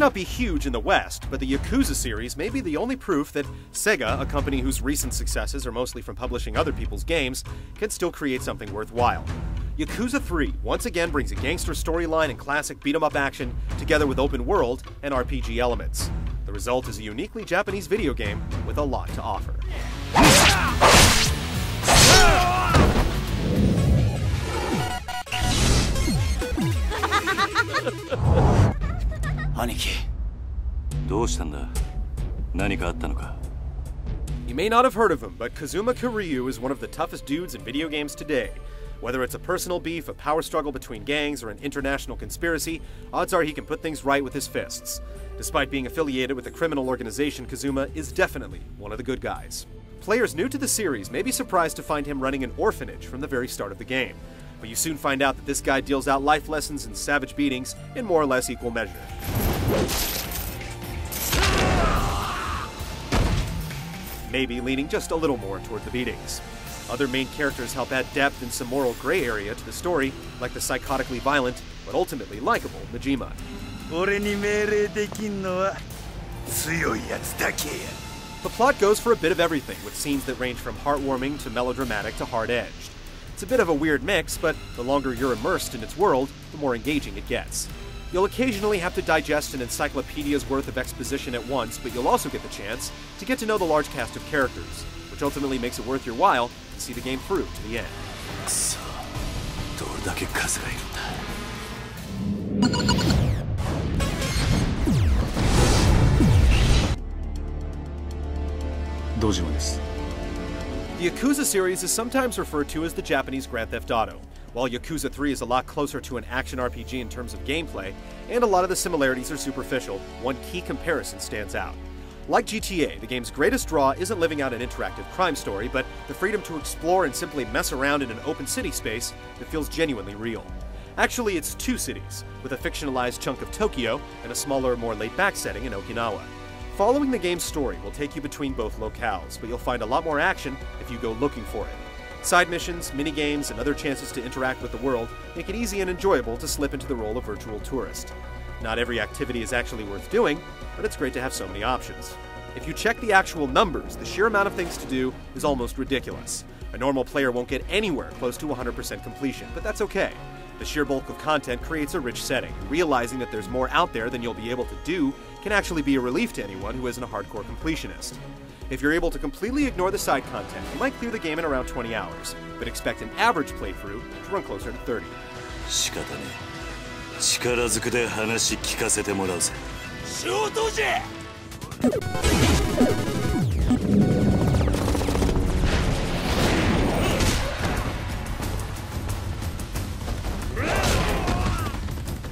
not be huge in the West, but the Yakuza series may be the only proof that Sega, a company whose recent successes are mostly from publishing other people's games, can still create something worthwhile. Yakuza 3 once again brings a gangster storyline and classic beat-em-up action together with open world and RPG elements. The result is a uniquely Japanese video game with a lot to offer. 兄貴、どうしたんだ？何かあったのか？ You may not have heard of him, but Kazuma Kiryu is one of the toughest dudes in video games today. Whether it's a personal beef, a power struggle between gangs, or an international conspiracy, odds are he can put things right with his fists. Despite being affiliated with a criminal organization, Kazuma is definitely one of the good guys. Players new to the series may be surprised to find him running an orphanage from the very start of the game, but you soon find out that this guy deals out life lessons and savage beatings in more or less equal measure. Maybe leaning just a little more toward the beatings. Other main characters help add depth and some moral gray area to the story, like the psychotically violent, but ultimately likable Majima. The plot goes for a bit of everything, with scenes that range from heartwarming to melodramatic to hard-edged. It's a bit of a weird mix, but the longer you're immersed in its world, the more engaging it gets. You'll occasionally have to digest an encyclopedia's worth of exposition at once, but you'll also get the chance to get to know the large cast of characters, which ultimately makes it worth your while to see the game through to the end. The Yakuza series is sometimes referred to as the Japanese Grand Theft Auto. While Yakuza 3 is a lot closer to an action RPG in terms of gameplay, and a lot of the similarities are superficial, one key comparison stands out. Like GTA, the game's greatest draw isn't living out an interactive crime story, but the freedom to explore and simply mess around in an open city space that feels genuinely real. Actually, it's two cities, with a fictionalized chunk of Tokyo and a smaller, more laid-back setting in Okinawa. Following the game's story will take you between both locales, but you'll find a lot more action if you go looking for it. Side missions, mini-games, and other chances to interact with the world make it easy and enjoyable to slip into the role of virtual tourist. Not every activity is actually worth doing, but it's great to have so many options. If you check the actual numbers, the sheer amount of things to do is almost ridiculous. A normal player won't get anywhere close to 100% completion, but that's okay. The sheer bulk of content creates a rich setting, and realizing that there's more out there than you'll be able to do can actually be a relief to anyone who isn't a hardcore completionist. If you're able to completely ignore the side content, you might clear the game in around 20 hours, but expect an average playthrough to run closer to 30.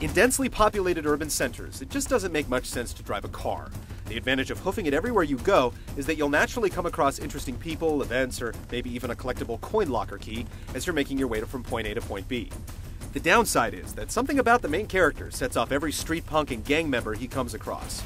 In densely populated urban centers, it just doesn't make much sense to drive a car. The advantage of hoofing it everywhere you go is that you'll naturally come across interesting people, events, or maybe even a collectible coin locker key as you're making your way from point A to point B. The downside is that something about the main character sets off every street punk and gang member he comes across.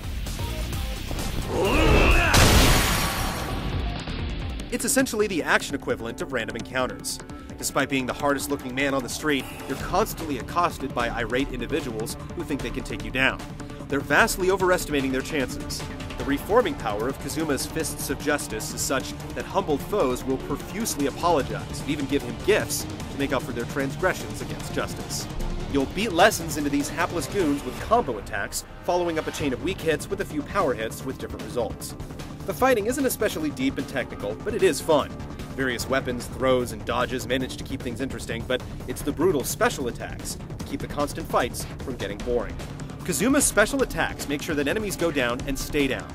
It's essentially the action equivalent of random encounters. Despite being the hardest looking man on the street, you're constantly accosted by irate individuals who think they can take you down. They're vastly overestimating their chances. The reforming power of Kazuma's fists of justice is such that humbled foes will profusely apologize and even give him gifts to make up for their transgressions against justice. You'll beat lessons into these hapless goons with combo attacks, following up a chain of weak hits with a few power hits with different results. The fighting isn't especially deep and technical, but it is fun. Various weapons, throws, and dodges manage to keep things interesting, but it's the brutal special attacks that keep the constant fights from getting boring. Kazuma's special attacks make sure that enemies go down and stay down.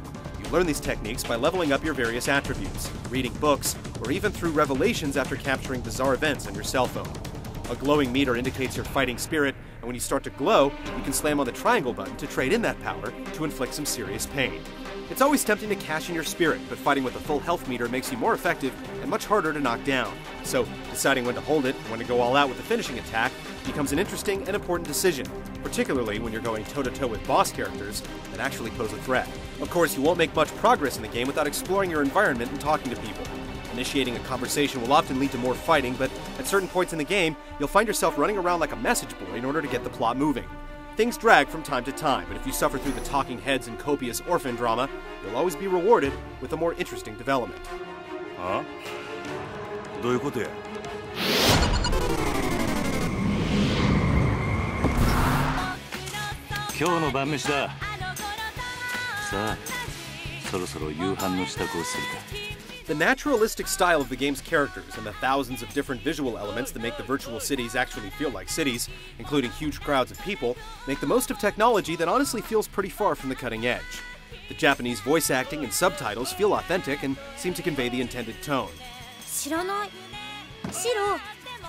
You learn these techniques by leveling up your various attributes, reading books, or even through revelations after capturing bizarre events on your cell phone. A glowing meter indicates your fighting spirit, and when you start to glow, you can slam on the triangle button to trade in that power to inflict some serious pain. It's always tempting to cash in your spirit, but fighting with a full health meter makes you more effective and much harder to knock down. So, deciding when to hold it and when to go all out with the finishing attack becomes an interesting and important decision, particularly when you're going toe-to-toe with boss characters that actually pose a threat. Of course, you won't make much progress in the game without exploring your environment and talking to people. Initiating a conversation will often lead to more fighting, but at certain points in the game, you'll find yourself running around like a message boy in order to get the plot moving. Things drag from time to time, but if you suffer through the talking heads and copious orphan drama, you'll always be rewarded with a more interesting development. あ？どういうことや？今日の晩飯だ。さあ、そろそろ夕飯の支度をするか。 The naturalistic style of the game's characters and the thousands of different visual elements that make the virtual cities actually feel like cities, including huge crowds of people, make the most of technology that honestly feels pretty far from the cutting edge. The Japanese voice acting and subtitles feel authentic and seem to convey the intended tone. 知らない。シロ、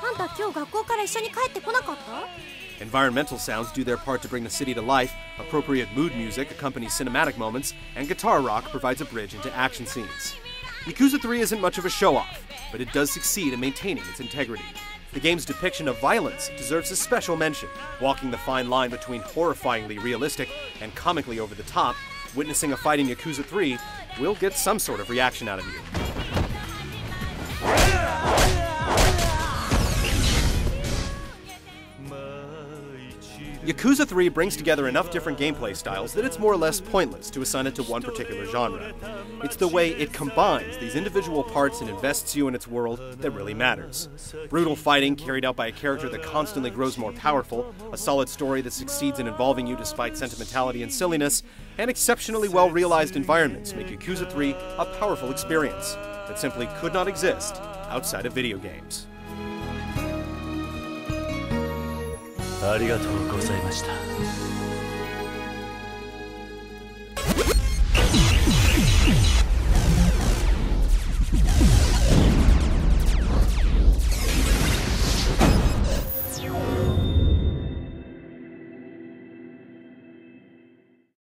あんた今日学校から一緒に帰ってこなかった？ Environmental sounds do their part to bring the city to life, appropriate mood music accompanies cinematic moments, and guitar rock provides a bridge into action scenes. Yakuza 3 isn't much of a show-off, but it does succeed in maintaining its integrity. The game's depiction of violence deserves a special mention. Walking the fine line between horrifyingly realistic and comically over-the-top, witnessing a fight in Yakuza 3 will get some sort of reaction out of you. Yakuza 3 brings together enough different gameplay styles that it's more or less pointless to assign it to one particular genre. It's the way it combines these individual parts and invests you in its world that really matters. Brutal fighting carried out by a character that constantly grows more powerful, a solid story that succeeds in involving you despite sentimentality and silliness, and exceptionally well-realized environments make Yakuza 3 a powerful experience that simply could not exist outside of video games. ありがとうございました。